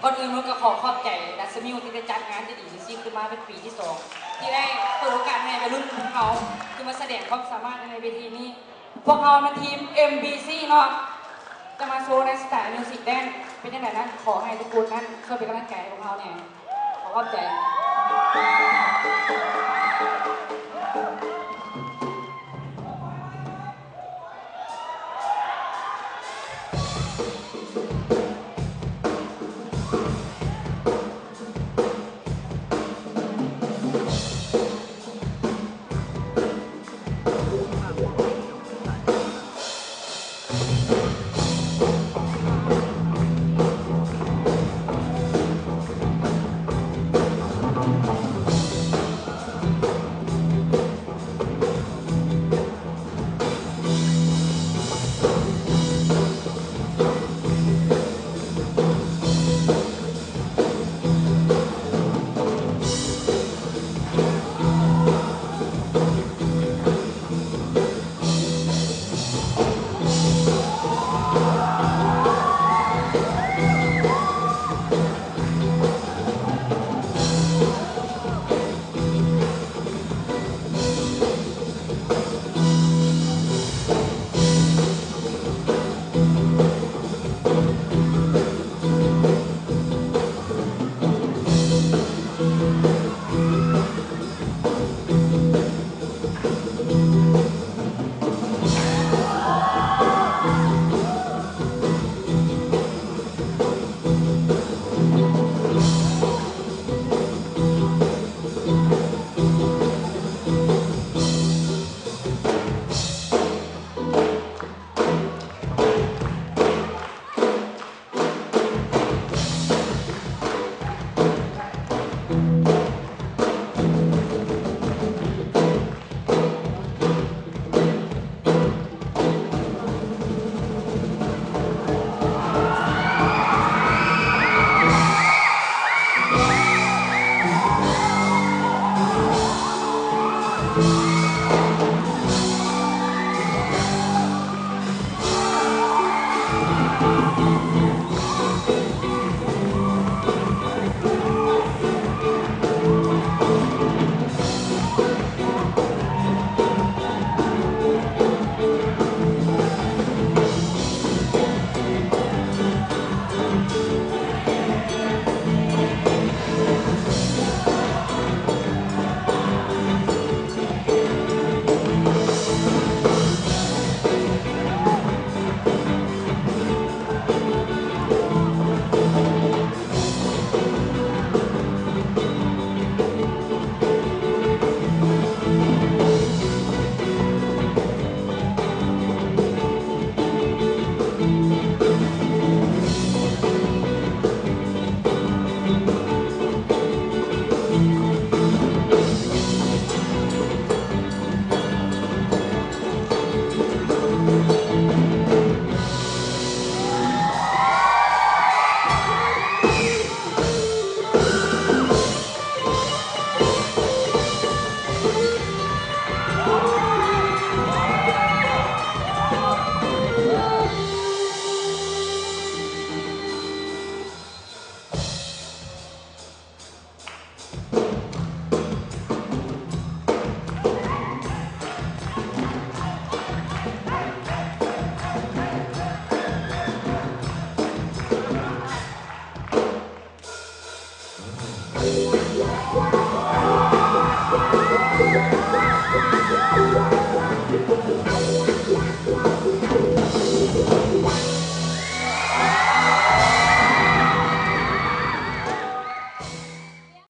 ก่อนอื่นมันก็ขอขอบใจดัชมิวที่ได้จัดงานจะดีซีขึ้นมาเป็นปีที่2ที่ได้เปิดโอกาสให้วัยรุ่นพวกเขาคือมาแสดงความสามารถในเวทีนี้พวกเขาเป็นทีม MBC เนาะจะมาโชว์ในสไตล์มิวสิกแดนเป็นยังไงนั้นขอให้ทุกคนนั้นช่วยเป็นกำลังใจให้พวกเขาเนี่ยขอขอบใจ